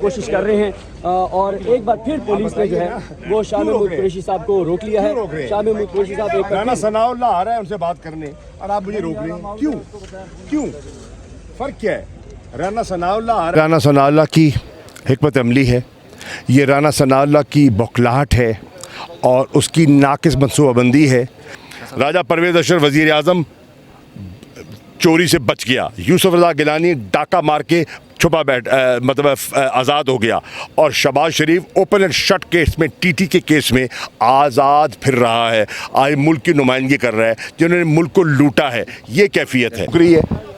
कोशिश कर रहे हैं और एक बार फिर पुलिस ने जो है वो शाह महमूद कुरैशी साहब को रोक लिया है। शाह महमूद कुरैशी साहब एक राना सनाउल्लाह आ रहा है उनसे बात करने और आप मुझे रोक रहे हैं, क्यों क्यों फर्क क्या है? राना सनाउल्लाह की हिकमत अमली है, ये राना सनाउल्लाह की बौखलाहट है और उसकी नाकिस मनसूबाबंदी है। राजा परवेज़ अशरफ वज़ीर आज़म चोरी से बच गया, यूसुफ रज़ा गिलानी डाका मार के छुपा आज़ाद हो गया और शहबाज शरीफ ओपन एंड शट केस में टीटी के केस में आज़ाद फिर रहा है। आज मुल्क की नुमाइंदगी कर रहा है जिन्होंने मुल्क को लूटा है। ये कैफियत है।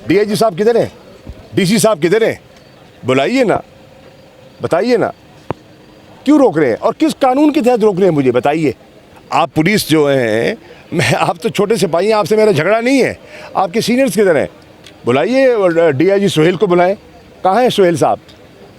डीआईजी साहब किधर हैं? डीसी साहब किधर हैं? बुलाइए ना, बताइए ना क्यों रोक रहे हैं और किस कानून के तहत रोक रहे हैं, मुझे बताइए। आप पुलिस जो हैं, मैं आप तो छोटे सिपाही हैं, आपसे मेरा झगड़ा नहीं है। आपके सीनियर्स किधर हैं? बुलाइए, डीआईजी सुहेल को बुलाएं। कहाँ है सुहेल साहब?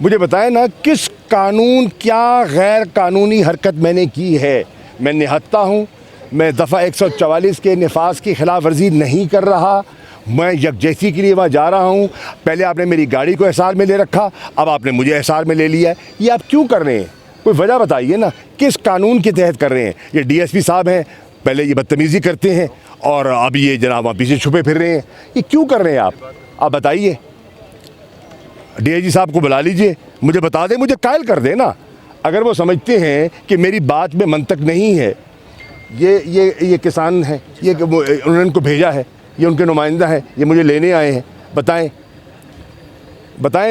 मुझे बताएं ना किस कानून, क्या गैर कानूनी हरकत मैंने की है। मैं निहत्ता हूँ, मैं दफ़ा 144 के नफाज की खिलाफ वर्जी नहीं कर रहा, मैं यकजहती के लिए वहाँ जा रहा हूँ। पहले आपने मेरी गाड़ी को एहसार में ले रखा, अब आपने मुझे एहसार में ले लिया है। ये आप क्यों कर रहे हैं? कोई वजह बताइए ना, किस कानून के तहत कर रहे हैं? ये डीएसपी साहब हैं, पहले ये बदतमीज़ी करते हैं और अब ये जनाब वहाँ पीछे छुपे फिर रहे हैं। ये क्यों कर रहे हैं आप बताइए। डीआईजी साहब को बुला लीजिए, मुझे बता दें, मुझे कायल कर दें ना। अगर वो समझते हैं कि मेरी बात में मंतक नहीं है, ये किसान है, ये उन्होंने इनको भेजा है, ये उनके नुमाइंदा है, ये मुझे लेने आए हैं, बताएं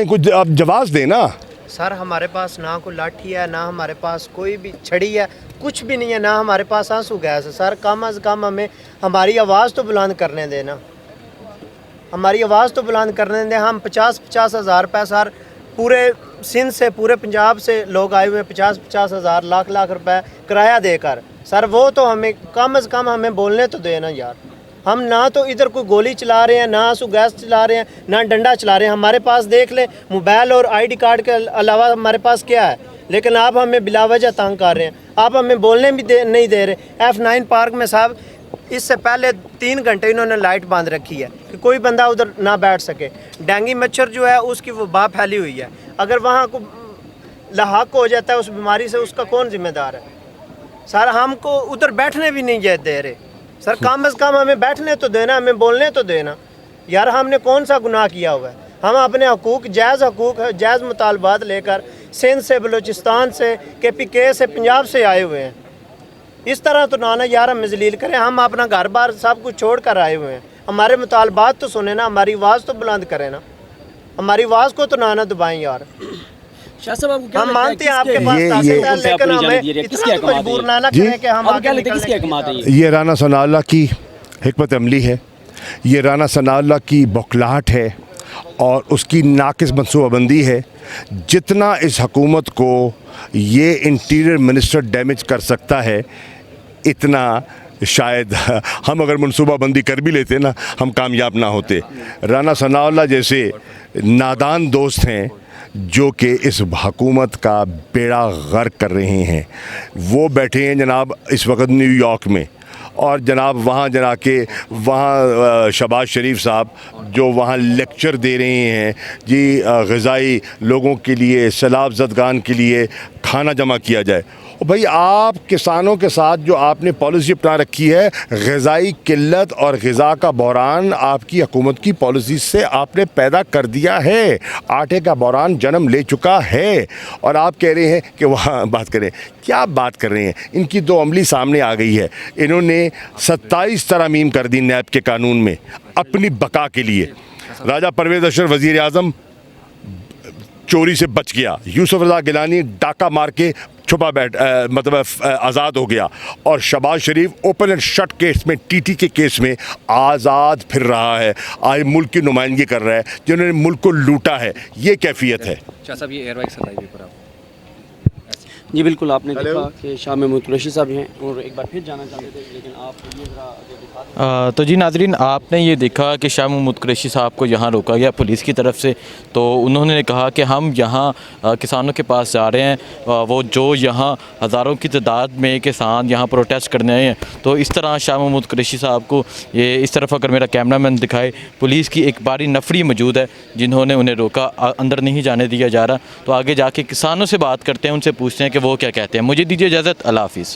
कुछ आप जवाब दें ना। सर हमारे पास ना कोई लाठी है, ना हमारे पास कोई भी छड़ी है, कुछ भी नहीं है, ना हमारे पास आंसू गैस है। सर कम अज़ कम हमें हमारी आवाज़ तो बुलंद करने देना, हमारी आवाज़ तो बुलंद करने दें। हम 50-50 हज़ार रुपये सर पूरे सिंध से, पूरे पंजाब से लोग आए हुए हैं, 50-50 हज़ार, लाख रुपए किराया देकर। सर वो तो हमें कम अज़ कम हमें बोलने तो देना यार। हम ना तो इधर कोई गोली चला रहे हैं, ना आंसू गैस चला रहे हैं, ना डंडा चला रहे हैं। हमारे पास देख ले मोबाइल और आईडी कार्ड के अलावा हमारे पास क्या है, लेकिन आप हमें बिलावजह तंग कर रहे हैं। आप हमें बोलने भी नहीं दे रहे। F9 पार्क में साहब इससे पहले 3 घंटे इन्होंने लाइट बांध रखी है कि कोई बंदा उधर ना बैठ सके। डेंगू मच्छर जो है उसकी वबा फैली हुई है, अगर वहाँ को लाहक हो जाता है उस बीमारी से, उसका कौन जिम्मेदार है? सर हमको उधर बैठने भी नहीं दे रहे। सर कम अज़ कम हमें बैठने तो देना, हमें बोलने तो देना यार। हमने कौन सा गुनाह किया हुआ है? हम अपने हकूक़, जायज़ मुतालबात लेकर सिंध से, बलूचिस्तान से, KPK से, पंजाब से आए हुए हैं। इस तरह तो ना यार हम जलील करें। हम अपना घर बार सब कुछ छोड़ कर आए हुए हैं, हमारे मुतालबात तो सुने ना, हमारी आवाज़ तो बुलंद करें ना, हमारी आवाज़ को तो ना दबाएं यार। शाह साहब हम मानते हैं आपके पास ताकत है, लेकिन हमें इतना तो मजबूर ना करें कि हम आगे निकलें। ये राना सनाउल्लाह की हिकमत अमली है, ये राना सनाउल्लाह की बौखलाहट है और उसकी नाकिस मनसूबाबंदी है। जितना इस हुकूमत को ये इंटीरियर मिनिस्टर डैमेज कर सकता है, इतना शायद हम अगर मनसूबाबंदी कर भी लेते ना, हम कामयाब ना होते। राना सनाउल्लाह जैसे नादान दोस्त हैं जो कि इस हुकूमत का बेड़ा गर्क कर रहे हैं। वो बैठे हैं जनाब इस वक्त न्यूयॉर्क में, और जनाब वहाँ जना के वहाँ शहबाज शरीफ साहब जो वहाँ लेक्चर दे रहे हैं जी, ग़िज़ाई लोगों के लिए, सैलाब ज़दगान के लिए खाना जमा किया जाए। और भाई आप किसानों के साथ जो आपने पॉलिसी अपना रखी है, ग़िज़ाई किल्लत और ग़िज़ा का बहरान आपकी हुकूमत की पॉलिसी से आपने पैदा कर दिया है। आटे का बहरान जन्म ले चुका है और आप कह रहे हैं कि वहाँ बात करें। क्या बात कर रहे हैं? इनकी तो अमली सामने आ गई है। इन्होंने 27 तरमीम कर दी नैब के कानून में अपनी बका के लिए। राजा परवेज़ अशरफ वज़ीर आज़म चोरी से बच गया, यूसुफ रज़ा गिलानी डाका मार के छुपा आज़ाद हो गया और शहबाज शरीफ ओपन एंड शट केस में टीटी के केस में आज़ाद फिर रहा है। आज मुल्क की नुमाइंदगी कर रहा है जिन्होंने मुल्क को लूटा है। ये कैफियत है। शाह साहब ये एयरबैग जी बिल्कुल, आपने हेलो। देखा कि शाह महमूद कुरैशी साहब हैं और एक बार फिर जाना चाहते थे, लेकिन आप ये ज़रा आगे दिखा दें। तो जी नाजरीन, आपने ये देखा कि शाह महमूद कुरैशी साहब को यहाँ रोका गया पुलिस की तरफ से। तो उन्होंने कहा कि हम यहाँ किसानों के पास जा रहे हैं, वो जो यहाँ हज़ारों की तादाद में किसान यहाँ प्रोटेस्ट करने आए हैं। तो इस तरह शाह महमूद कुरैशी साहब को ये इस तरफ अगर मेरा कैमरामैन दिखाए, पुलिस की एक बारी नफरी मौजूद है जिन्होंने उन्हें रोका, अंदर नहीं जाने दिया जा रहा। तो आगे जाके किसानों से बात करते हैं, उनसे पूछते हैं कि वो क्या कहते हैं। मुझे दीजिए इजाज़त, अल्लाह हाफ़िज़।